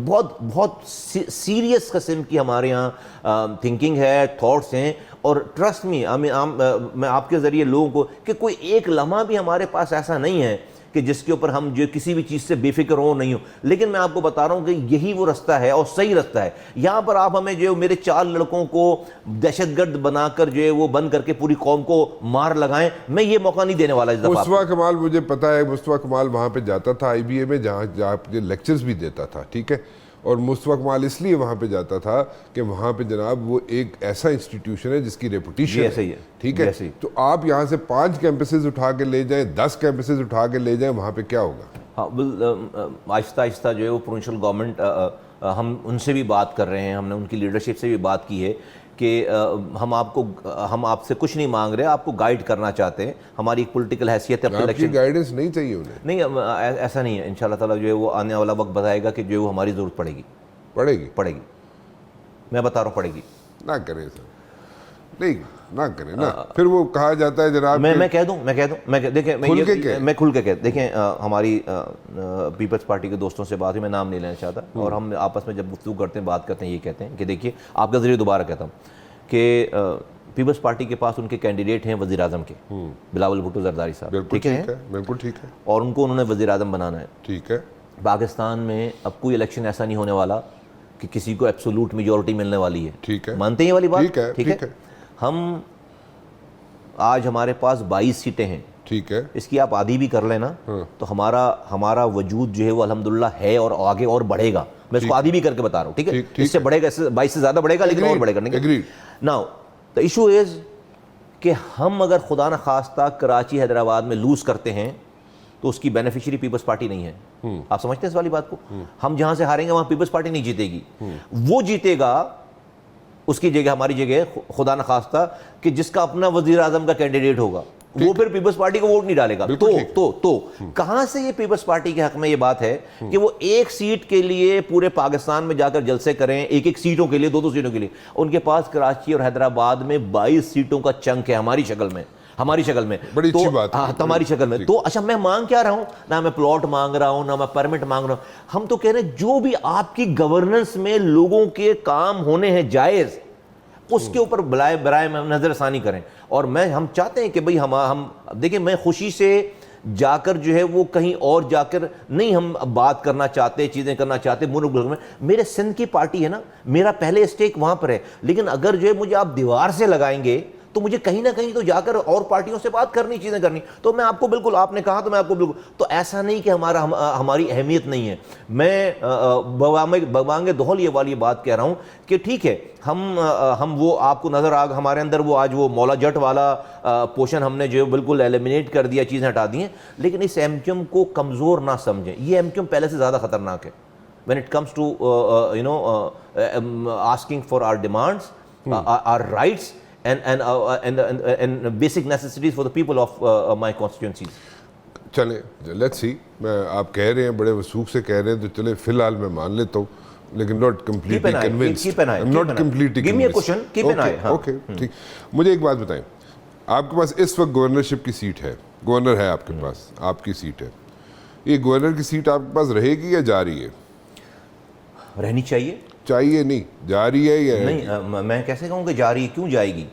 بہت سیریس قسم کی ہمارے یہاں تھنکنگ ہے, تھاٹس ہیں. اور ٹرسٹ می, میں آپ کے ذریعے لوگوں کو, کہ کوئی ایک لمحہ بھی ہمارے پاس ایسا نہیں ہے کہ جس کے اوپر ہم جو کسی بھی چیز سے بے فکر ہوں نہیں ہوں. لیکن میں آپ کو بتا رہا ہوں کہ یہی وہ رستہ ہے اور صحیح رستہ ہے. یہاں پر آپ ہمیں جو میرے 4 لڑکوں کو دہشت گرد بنا کر جو ہے وہ بند کر کے پوری قوم کو مار لگائیں, میں یہ موقع نہیں دینے والا اس دفعہ. مصطفیٰ کمال, مجھے پتا ہے مصطفیٰ کمال وہاں پہ جاتا تھا IBA میں, جہاں لیکچرز بھی دیتا تھا, ٹھیک ہے. اور مصطفیٰ کمال اس لیے وہاں پہ جاتا تھا کہ وہاں پہ جناب وہ ایک ایسا انسٹیٹیوشن ہے جس کی ریپوٹیشن ہے, ٹھیک ہے. تو آپ یہاں سے 5 کیمپسز اٹھا کے لے جائیں, 10 کیمپسز اٹھا کے لے جائیں, وہاں پہ کیا ہوگا؟ ہاں آہستہ آہستہ جو ہے وہ پروونشل گورنمنٹ, ہم ان سے بھی بات کر رہے ہیں, ہم نے ان کی لیڈرشپ سے بھی بات کی ہے کہ ہم آپ سے کچھ نہیں مانگ رہے, آپ کو گائیڈ کرنا چاہتے ہیں. ہماری ایک پولیٹیکل حیثیت ہے, آپ کی گائیڈنس نہیں چاہیے انہیں. نہیں, ایسا نہیں ہے. انشاءاللہ تعالیٰ جو ہے وہ آنے والا وقت بتائے گا کہ جو ہے وہ ہماری ضرورت پڑے گی. میں بتا رہا ہوں, پڑے گی. نہ کریں سر, نہیں نہ کریں نا, پھر وہ کہا جاتا ہے جناب. میں کہہ دوں, دیکھیں میں کھل کے دیکھیں, ہماری پیپلز پارٹی کے دوستوں سے بات ہوئی, میں نام نہیں لینا چاہتا, اور ہم آپس میں جب گفتگو کرتے ہیں, بات کرتے ہیں, یہ کہتے ہیں کہ دیکھیے آپ کا ذریعہ دوبارہ کہتا ہوں کہ پیپلز پارٹی کے پاس ان کے کینڈیڈیٹ ہیں وزیر اعظم کے, بلاول بھٹو زرداری صاحب, ٹھیک ہے, بالکل ٹھیک ہے, اور ان کو انہوں نے وزیر اعظم بنانا ہے, ٹھیک ہے. پاکستان میں اب کوئی الیکشن ایسا نہیں ہونے والا کہ کسی کو ایبسولوٹ میجورٹی ملنے والی ہے, ٹھیک ہے, مانتے ہیں یہ والی بات, ٹھیک ہے. ہم آج ہمارے پاس 22 سیٹیں ہیں, ٹھیک ہے, اس کی آپ آدھی بھی کر لیں نا تو ہمارا وجود جو ہے وہ الحمدللہ ہے, اور آگے اور بڑھے گا. میں اس کو آدھی بھی کر کے بتا رہا ہوں, ٹھیک ہے, اس سے بڑھے گا, 22 سے زیادہ بڑھے گا, لیکن اور بڑھے گا. ناؤ دا ایشو از کہ ہم اگر خدا نخواستہ کراچی حیدرآباد میں لوز کرتے ہیں تو اس کی بینیفیشری پیپلز پارٹی نہیں ہے. آپ سمجھتے ہیں اس والی بات کو؟ ہم جہاں سے ہاریں گے وہاں پیپلز پارٹی نہیں جیتے گی, وہ جیتے گا اس کی جگہ, ہماری جگہ خدا نخواستہ کہ جس کا اپنا وزیر اعظم کا کینڈیڈیٹ ہوگا. وہ پھر پیپلز پارٹی کو ووٹ نہیں ڈالے گا. تو کہاں سے یہ پیپلز پارٹی کے حق میں یہ بات ہے کہ وہ ایک سیٹ کے لیے پورے پاکستان میں جا کر جلسے کریں, ایک سیٹوں کے لیے, 2 سیٹوں کے لیے. ان کے پاس کراچی اور حیدرآباد میں 22 سیٹوں کا چنک ہے ہماری شکل میں. بڑی اچھی بات ہے ہماری شکل میں. تو اچھا میں مانگ کیا رہا ہوں؟ نہ میں پلاٹ مانگ رہا ہوں, نہ میں پرمٹ مانگ رہا ہوں. ہم تو کہہ رہے ہیں جو بھی آپ کی گورننس میں لوگوں کے کام ہونے ہیں جائز, اس کے اوپر برائے نظر ثانی کریں. اور ہم چاہتے ہیں کہ بھئی ہم دیکھیں, میں خوشی سے جا کر جو ہے وہ کہیں اور جا کر نہیں ہم بات کرنا چاہتے, چیزیں کرنا چاہتے ملک میں. میرے سندھ کی پارٹی ہے نا, میرا پہلے اسٹیک وہاں پر ہے. لیکن اگر جو ہے مجھے آپ دیوار سے لگائیں گے تو مجھے کہیں نہ کہیں تو جا کر اور پارٹیوں سے بات کرنی, چیزیں کرنی. تو میں آپ کو بالکل, آپ نے کہا تو میں آپ کو بالکل, تو ایسا نہیں کہ ہماری اہمیت نہیں ہے. میں بوانگ دہل یہ والی بات کہہ رہا ہوں کہ ٹھیک ہے, ہم وہ آپ کو نظر ہمارے اندر وہ آج وہ مولا جٹ والا پوشن ہم نے جو بالکل ایلیمنیٹ کر دیا, چیزیں ہٹا دی ہیں. لیکن اس ایم کیو ایم کو کمزور نہ سمجھیں. یہ ایم کیو ایم پہلے سے زیادہ خطرناک ہے when it comes to asking for our demands, our rights and basic necessities for the people of my constituencies. چلیں لیٹس سی, میں آپ کہہ رہے ہیں بڑے وثوق سے کہہ رہے ہیں, تو چلیں فی الحال میں مان لیتا ہوں, لیکن not completely convinced. I'm not completely Give me a question, keep an eye. Okay, ٹھیک. مجھے ایک بات بتائیں, آپ کے پاس اس وقت گورنرشپ کی سیٹ ہے, گورنر ہے آپ کے پاس, آپ کی سیٹ ہے, یہ گورنر کی سیٹ آپ کے پاس رہے گی یا جا رہی ہے؟ رہنی چاہیے. چاہیے نہیں, جا رہی ہے یا نہیں؟ میں کیسے کہوں کہ جا رہی ہے؟ کیوں جائے گی؟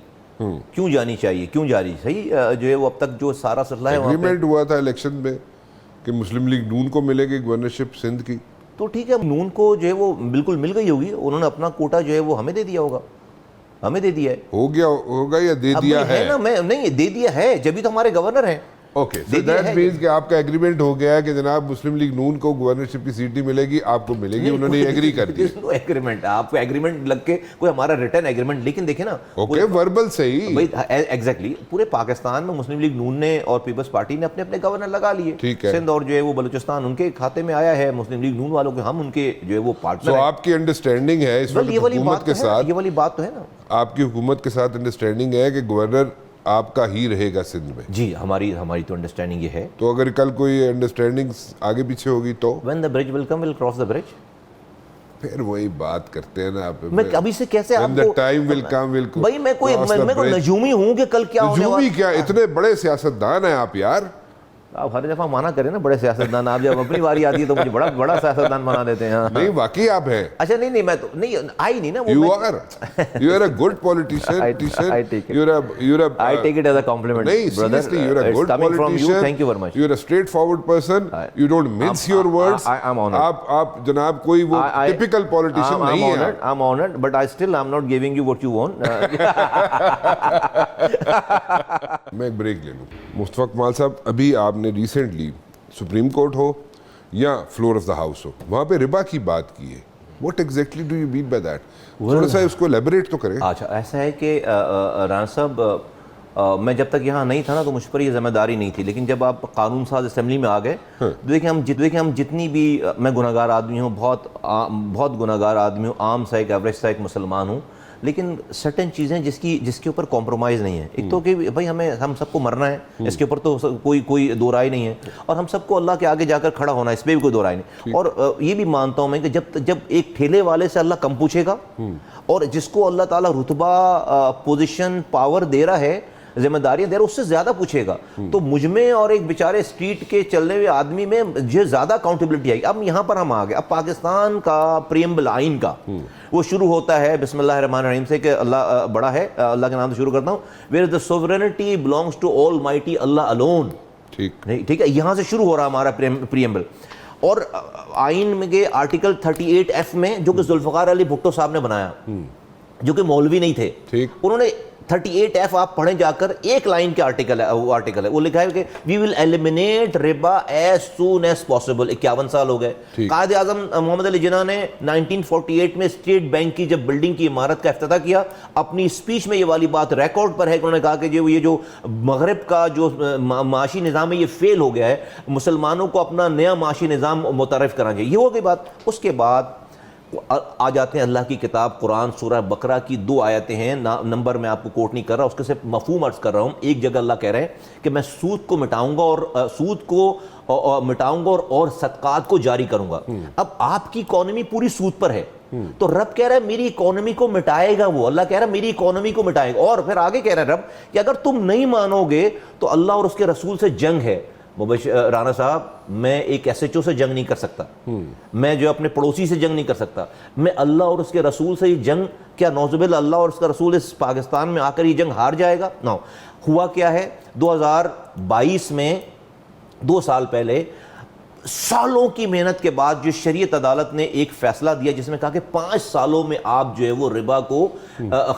کیوں جانی چاہیے؟ کیوں جا رہی؟ صحیح جو ہے وہ اب تک جو سارا سلسلہ ہے ایگریمنٹ ہوا تھا الیکشن میں کہ مسلم لیگ نون کو ملے گی گورنرشپ سندھ کی, تو ٹھیک ہے, نون کو جو ہے وہ بالکل مل گئی ہوگی. انہوں نے اپنا کوٹا جو ہے وہ ہمیں دے دیا ہوگا, ہمیں دے دیا ہے. ہو گیا ہوگا یا دے دیا ہے نا؟ میں نہیں, دے دیا ہے, جبھی تو ہمارے گورنر ہیں. اوکے, سو دیٹ مینس کہ آپ کا ایگریمنٹ ہو گیا ہے کہ جناب مسلم لیگ نون کو گورنرشپ کی سیٹ نہیں ملے گی, آپ کو ملے گی. انہوں نے ایگری کر دی. ایگریمنٹ, آپ کو ایگریمنٹ لگ کے کوئی ہمارا ریٹن ایگریمنٹ, لیکن دیکھیں نا, اوکے وربل صحیح بھائی ایگزیکٹلی پورے پاکستان میں مسلم لیگ نون نے اور پیپلز پارٹی نے اپنے اپنے گورنر لگا لیے. ٹھیک ہے, سندھ اور جو ہے وہ بلوچستان ان کے کھاتے میں آیا ہے, مسلم لیگ نون والوں کے, ہم ان کے جو ہے وہ پارٹنر ہیں. تو آپ کی انڈرسٹینڈنگ ہے اس وقت حکومت کے ساتھ, یہ والی بات تو ہے نا, آپ کی حکومت کے ساتھ انڈرسٹینڈنگ ہے کہ گورنر آپ کا ہی رہے گا سندھ میں؟ جی ہماری تو انڈرسٹینڈنگ یہ ہے. تو اگر کل کوئی انڈرسٹینڈنگ آگے پیچھے ہوگی تو when the bridge will come, we'll cross the bridge. پھر وہی بات کرتے ہیں نا آپ. میں ابھی سے کیسے آپ کو ٹائم ول کم ول بھائی, میں کوئی نجومی ہوں کہ کل کیا ہونے والا. نجومی کیا, اتنے بڑے سیاستدان ہیں آپ یار. آپ ہر دفعہ مانا کریں نا بڑے سیاستدان, آپ جب اپنی باری آتی ہے تو مجھے بڑا سیاستدان بنا دیتے ہیں. نہیں واقعی آپ ہیں. اچھا نہیں میں تو نہیں آئی نہیں نا. You are a good politician. I take it. You're a I take it as a compliment. نہیں seriously, you're a good coming from you. politician. Thank you very much. You're a straightforward person. You don't mince your words. I'm honored. آپ جناب کوئی وہ typical politician نہیں ہیں. I'm honored, but I'm not giving you what you want. میں ایک break لے لوں. مصطفیٰ کمال صاحب, ابھی آپ نے ریسنٹلی سپریم کورٹ ہو یا فلور آف دا ہاؤس ہو, وہاں پہ ربا کی بات کی ہے. What exactly do you mean by that? تھوڑا سا اس کو ایلیبریٹ تو کریں. اچھا ایسا ہے کہ رانا صاحب, میں جب تک یہاں نہیں تھا نا تو مجھ پر یہ ذمہ داری نہیں تھی, لیکن جب آپ قانون ساز اسمبلی میں آ گئے, دیکھیں ہم جتنی بھی, میں گناہ گار آدمی ہوں, بہت گناہ گار آدمی ہوں, عام سا ایک ایوریج سا ایک مسلمان ہوں, لیکن سرٹن چیزیں جس کے اوپر کمپرومائز نہیں ہے. ایک تو کہ بھائی ہم سب کو مرنا ہے, اس کے اوپر تو کوئی دو رائے نہیں ہے, اور ہم سب کو اللہ کے آگے جا کر کھڑا ہونا ہے, اس پہ بھی کوئی دو رائے نہیں. اور یہ بھی مانتا ہوں میں کہ جب ایک ٹھیلے والے سے اللہ کم پوچھے گا, اور جس کو اللہ تعالیٰ رتبہ, پوزیشن, پاور دے رہا ہے, ذمہ داریاں دے رہا ہے, اس سے زیادہ پوچھے گا. تو مجھ میں اور ایک بیچارے اسٹریٹ کے چلنے ہوئے آدمی میں جو زیادہ اکاؤنٹیبلٹی آئی. اب یہاں پر ہم آ گئے, اب پاکستان کا پریمبل آئین کا وہ شروع ہوتا ہے بسم اللہ الرحمن الرحیم سے کہ اللہ بڑا ہے, اللہ کے نام سے شروع کرتا ہوں. where the sovereignty belongs to almighty Allah alone. ٹھیک ہے, یہاں سے شروع ہو رہا ہمارا پریمبل. اور آئین میں کے آرٹیکل 38F میں, جو کہ ذوالفقار علی بھٹو صاحب نے بنایا, جو کہ مولوی نہیں تھے, انہوں نے 38F آپ پڑھیں جا کر, ایک لائن کے آرٹیکل ہے, وہ لکھا ہے کہ وی ول ایلیمینیٹ ربا ایز سون ایز پاسبل. 51 سال ہو گئے. قائد اعظم محمد علی جناح نے 1948 میں اسٹیٹ بینک کی جب بلڈنگ کی عمارت کا افتتاح کیا, اپنی اسپیچ میں یہ والی بات ریکارڈ پر ہے کہ انہوں نے کہا کہ یہ جو مغرب کا جو معاشی نظام ہے یہ فیل ہو گیا ہے, مسلمانوں کو اپنا نیا معاشی نظام متعارف کرانا چاہیے. یہ ہو گئی بات. اس کے بعد آ جاتے ہیں اللہ کی کتاب قرآن سورہ بقرہ کی 2 آیتیں ہیں، نمبر میں آپ کو کوٹ نہیں کر رہا، اس کے صرف مفہوم عرض کر رہا ہوں۔ ایک جگہ اللہ کہہ رہے ہیں کہ میں سود کو مٹاؤں گا اور صدقات کو جاری کروں گا۔ اب آپ کی اکانومی پوری سود پر ہے، تو رب کہہ رہا ہے میری اکانومی کو مٹائے گا وہ، اللہ کہہ رہا ہے میری اکانومی کو مٹائے گا، اور پھر آگے کہہ رہا ہے رب کہ اگر تم نہیں مانو گے تو اللہ اور اس کے رسول سے جنگ ہے۔ رانا صاحب، میں ایک ایس ایچ او سے جنگ نہیں کر سکتا، میں جو اپنے پڑوسی سے جنگ نہیں کر سکتا، میں اللہ اور اس کے رسول سے یہ جنگ، کیا نعوذ باللہ اللہ اور اس کا رسول اس پاکستان میں آ کر یہ جنگ ہار جائے گا؟ نو، ہوا کیا ہے 2022 میں 2 سال پہلے سالوں کی محنت کے بعد جو شریعت عدالت نے ایک فیصلہ دیا جس میں کہا کہ 5 سالوں میں آپ جو ہے وہ ربا کو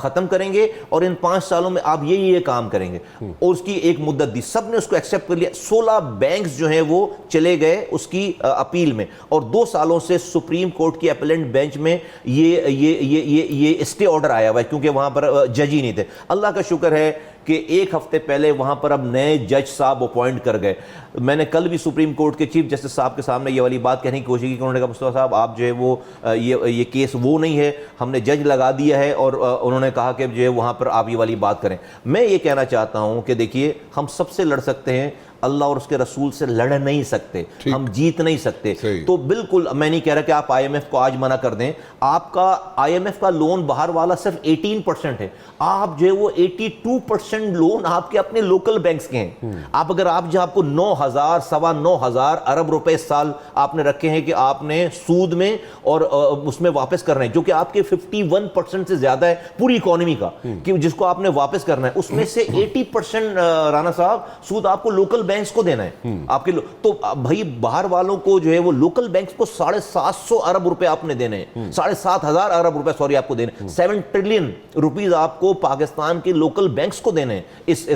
ختم کریں گے اور ان 5 سالوں میں آپ یہ کام کریں گے، اور اس کی ایک مدت دی، سب نے اس کو ایکسیپٹ کر لیا۔ 16 بینکس جو ہیں وہ چلے گئے اس کی اپیل میں، اور 2 سالوں سے سپریم کورٹ کی اپیلنٹ بینچ میں یہ اسٹے آرڈر آیا ہوا ہے کیونکہ وہاں پر جج ہی نہیں تھے۔ اللہ کا شکر ہے کہ 1 ہفتے پہلے وہاں پر اب نئے جج صاحب اپوائنٹ کر گئے۔ میں نے کل بھی سپریم کورٹ کے چیف جسٹس صاحب کے سامنے یہ والی بات کہنے کی کوشش کی کہ انہوں نے کہا مصطفیٰ صاحب آپ جو ہے وہ یہ کیس وہ نہیں ہے، ہم نے جج لگا دیا ہے، اور انہوں نے کہا کہ جو ہے وہاں پر آپ یہ والی بات کریں۔ میں یہ کہنا چاہتا ہوں کہ دیکھیے ہم سب سے لڑ سکتے ہیں، اللہ اور اس کے رسول سے لڑ نہیں سکتے، ہم جیت نہیں سکتے۔ تو بالکل میں نہیں کہہ رہا کہ آپ آئی ایم ایف کو آج منع کر دیں، آپ کا آئی ایم ایف کا لون باہر والا صرف 18% ہے، آپ جو ہے وہ 82% لون آپ کے اپنے لوکل بینکس کے ہیں۔ آپ اگر آپ جو آپ کو 9,000 سوا 9,000 ارب روپے سال آپ نے رکھے ہیں کہ آپ نے سود میں اور اس میں واپس کرنا ہے، جو کہ آپ کے 51% سے زیادہ ہے پوری اکانومی کا، کہ جس کو آپ نے واپس کرنا ہے، اس میں سے 80% رانا صاحب سود آپ کو لوکل بینکس کو دینا ہے آپ کے تو بھائی باہر والوں کو جو ہے وہ لوکل بینکس کو 750 ارب روپے آپ نے دینے ہیں، 7,500 ارب روپے سوری آپ کو دینے ہیں، 7 ٹریلین روپیز آپ کو پاکستان کے لوکل بینکس کو دینے ہیں اس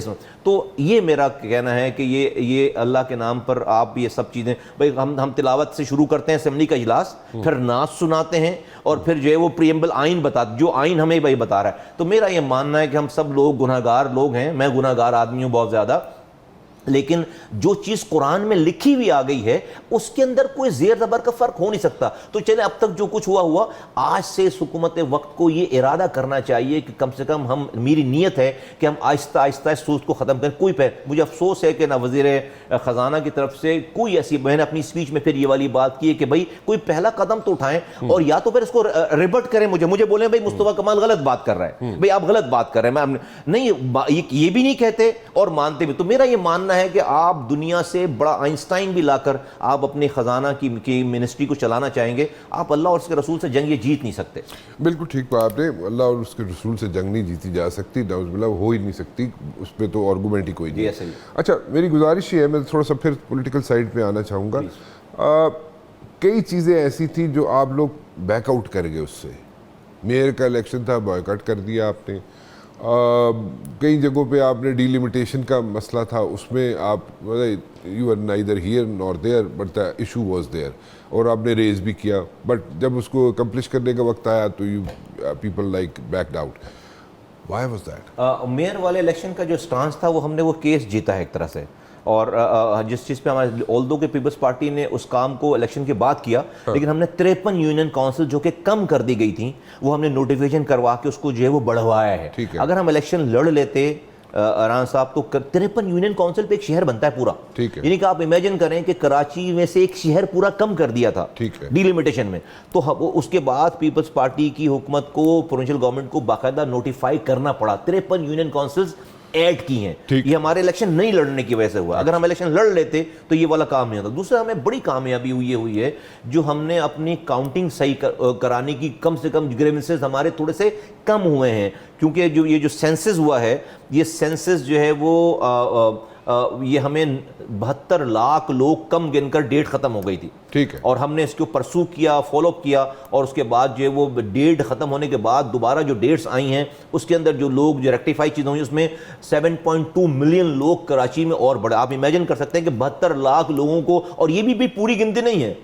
تو یہ میرا کہنا ہے کہ یہ اللہ کے نام پر آپ یہ سب چیزیں بھائی ہم تلاوت سے شروع کرتے ہیں اسمبلی کا اجلاس، پھر نعت سناتے ہیں اور پھر جو ہے وہ پریمبل آئین جو آئین ہمیں بھائی بتا رہا ہے۔ تو میرا یہ ماننا ہے کہ ہم سب لوگ گناہگار لوگ ہیں، میں گناہگار آدمی ہوں بہت زیادہ، لیکن جو چیز قرآن میں لکھی ہوئی آ گئی ہے اس کے اندر کوئی زیر زبر کا فرق ہو نہیں سکتا۔ تو چلے اب تک جو کچھ ہوا آج سے اس حکومت وقت کو یہ ارادہ کرنا چاہیے کہ کم سے کم میری نیت ہے کہ ہم آہستہ آہستہ اس سود کو ختم کریں۔ مجھے افسوس ہے کہ نہ وزیر خزانہ کی طرف سے کوئی ایسی، میں نے اپنی اسپیچ میں پھر یہ والی بات کی ہے کہ بھائی کوئی پہلا قدم تو اٹھائیں اور یا تو پھر اس کو ریبٹ کریں، مجھے بولیں بھائی مصطفیٰ کمال غلط بات کر رہا ہے، بھائی آپ غلط بات کر رہے ہیں، نہیں یہ بھی نہیں کہتے اور مانتے بھی۔ تو میرا یہ ماننا ہے کہ آپ دنیا سے بڑا آئنسٹائن بھی لا کر آپ اپنے خزانہ کی منسٹری کو چلانا چاہیں گے، آپ اللہ اور اس کے رسول سے جنگ یہ جیت نہیں سکتے۔ بالکل ٹھیک کہا آپ نے، اللہ اور اس کے رسول سے جنگ نہیں جیتی جا سکتی، نعوذ باللہ ہو ہی نہیں سکتی، اس پہ تو آرگومنٹ ہی کوئی نہیں۔ اچھا میری گزارش یہ ہے، میں تھوڑا سا پھر پولیٹیکل سائڈ پہ آنا چاہوں گا۔ کئی چیزیں ایسی تھیں جو آپ لوگ بیک آؤٹ کر گئے، اس سے میئر کا الیکشن تھا بائیکاٹ کر دیا آپ نے، کئی جگہوں پہ آپ نے ڈی لمیٹیشن کا مسئلہ تھا، اس میں آپ you are neither here nor there but the issue was there, اور آپ نے ریز بھی کیا، بٹ جب اس کو اکمپلش کرنے کا وقت آیا تو you people like backed out. Why was that? Mayor والے الیکشن کا جو سٹانس تھا وہ ہم نے وہ کیس جیتا ہے ایک طرح سے، اور جس چیز پہ ہمارے اولدو کے پیپلز پارٹی نے اس کام کو الیکشن کے بعد کیا، لیکن ہم نے 53 یونین کونسل جو کہ کم کر دی گئی تھیں وہ ہم نے نوٹیفیکیشن کروا کے اس کو جو ہے وہ بڑھوایا ہے۔ اگر ہم الیکشن لڑ لیتے اران صاحب تو 53 یونین کونسل پہ ایک شہر بنتا ہے پورا، یعنی کہ آپ امیجن کریں کہ کراچی میں سے ایک شہر پورا کم کر دیا تھا ڈی لمیٹیشن میں، تو اس کے بعد پیپلز پارٹی کی حکومت کو پروونشل گورنمنٹ کو باقاعدہ نوٹیفائی کرنا پڑا، 53 یونین کونسلز ایڈ کی ہیں۔ یہ ہمارے الیکشن نہیں لڑنے کی وجہ سے ہوا، اگر ہم الیکشن لڑ لیتے تو یہ والا کام نہیں ہوتا۔ دوسرا ہمیں بڑی کامیابی ہوئی ہے جو ہم نے اپنی کاؤنٹنگ صحیح کرانے کی، کم سے کم گریونسز ہمارے تھوڑے سے کم ہوئے ہیں، کیونکہ یہ جو سینسز ہوا ہے، یہ سینسز جو ہے وہ یہ ہمیں 72 لاکھ لوگ کم گن کر ڈیٹ ختم ہو گئی تھی، ٹھیک ہے، اور ہم نے اس کو پرسو کیا، فالو اپ کیا، اور اس کے بعد جو ہے وہ ڈیٹ ختم ہونے کے بعد دوبارہ جو ڈیٹس آئی ہیں اس کے اندر جو لوگ جو ریکٹیفائی چیزیں ہوئی اس میں 7.2 ملین لوگ کراچی میں اور بڑے، آپ امیجن کر سکتے ہیں کہ 72 لاکھ لوگوں کو، اور یہ بھی پوری گنتی نہیں ہے،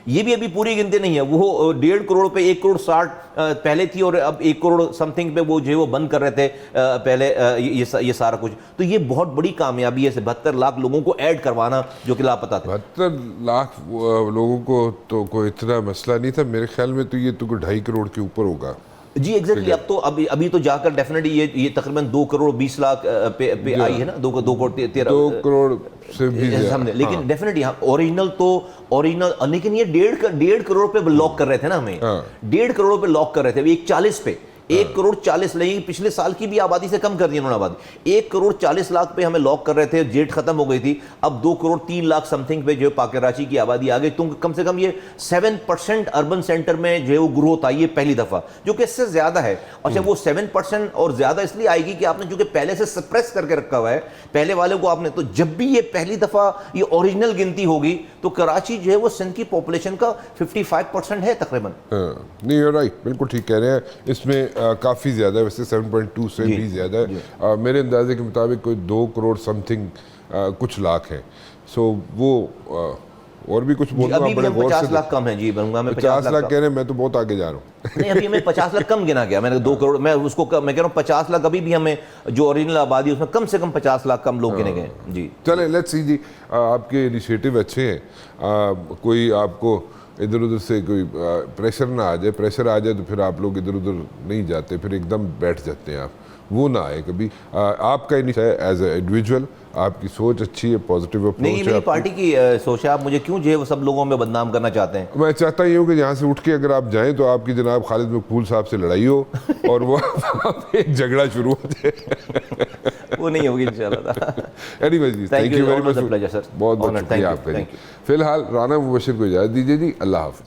یہ بھی ابھی پوری گنتی نہیں ہے, وہ 1.5 کروڑ پہ 1 کروڑ 60 پہلے تھی, اور اب 1 کروڑ سم تھنگ پہ وہ جو ہے وہ بند کر رہے تھے پہلے یہ سارا کچھ. تو یہ بہت بڑی کامیابی ہے 72 لاکھ لوگوں کو ایڈ کروانا جو کہ لاپتہ تھے. 72 لاکھ لوگوں کو تو کوئی اتنا مسئلہ نہیں تھا میرے خیال میں, تو یہ تو 2.5 کروڑ کے اوپر ہوگا. جی ایگزیکٹلی, اب تو ابھی تو جا کر ڈیفینیٹلی یہ تقریباً 2 کروڑ 20 لاکھ پہ آئی ہے نا, 2 کروڑ 13 2 کروڑ سے بھی زیادہ. لیکن ڈیفینیٹلی اوریجنل لیکن یہ 1.5 کروڑ پہ لاک کر رہے تھے نا ہمیں, 1.5 کروڑ پہ لاک کر رہے تھے, 140 پہ 1 کروڑ 40 لیکن پچھلے سال کی بھی آبادی سے کم کر دی انہوں نے آبادی. 1 کروڑ 40 لاکھ پہ ہمیں لاک کر رہے تھے, ڈیٹ ختم ہو گئی تھی, اب 2 کروڑ 3 لاکھ سم تھنگ پہ جو پاک کراچی کی آبادی آ گئی. تو کم سے کم یہ 7% اربن سینٹر میں جو ہے وہ گروتھ آئی ہے پہلی دفعہ, جو کہ اس سے زیادہ ہے. اچھا وہ 7% اور زیادہ اس لیے آئے گی کہ آپ نے چونکہ پہلے سے سپریس کر کے رکھا ہوا ہے پہلے والے کو آپ نے, تو جب بھی یہ پہلی دفعہ یہ اوریجنل گنتی ہوگی تو کراچی جو ہے وہ سندھ کی پاپولیشن کا 55% ہے تقریباً. نہیں یو رائٹ, بالکل ٹھیک کہہ رہے ہیں. اس میں کافی زیادہ ہے, ویسے 7.2 سے بھی زیادہ ہے. میرے اندازے کے مطابق کوئی 2 کروڑ سم تھنگ کچھ لاکھ ہیں. سو وہ اور بھی کچھ بولنا ابھی بھی ہم 50 لاکھ کم ہیں. جی بنگا میں 50 لاکھ کہہ رہے ہیں, میں تو بہت آگے جا رہا ہوں. نہیں ابھی ہمیں 50 لاکھ کم گنا گیا, میں نے 2 کروڑ, میں اس کو میں کہہ رہا ہوں 50 لاکھ ابھی بھی ہمیں جو اوریجنل آبادی اس میں کم سے کم 50 لاکھ کم لوگ گنے گئے. جی چلیں لیٹس سی جی, آپ کے انیشیٹو اچھے ہیں. کوئی آپ کو ادھر ادھر سے کوئی پریشر نہ آ جائے, پریشر آ جائے تو پھر آپ لوگ ادھر ادھر نہیں جاتے, پھر ایک دم بیٹھ جاتے ہیں آپ, وہ نہ آئے کبھی. آپ کا ایز اے انڈیویجول آپ کی سوچ اچھی ہے, پازیٹیو اپروچ ہے. نہیں میری پارٹی کی سوچ ہے, آپ مجھے کیوں جو ہے وہ سب لوگوں میں بدنام کرنا چاہتے ہیں؟ میں چاہتا ہی ہوں کہ یہاں سے اٹھ کے اگر آپ جائیں تو آپ کی جناب خالد مقبول صاحب سے لڑائی ہو اور وہ ایک جھگڑا شروع ہو جائے. وہ نہیں ہوگی انشاءاللہ. اینی ویز جی, تھینک یو ویری مچ, بہت بہت شکریہ آپ کا. جی فی الحال رانا مبشر کو اجازت دیجیے جی, اللہ حافظ.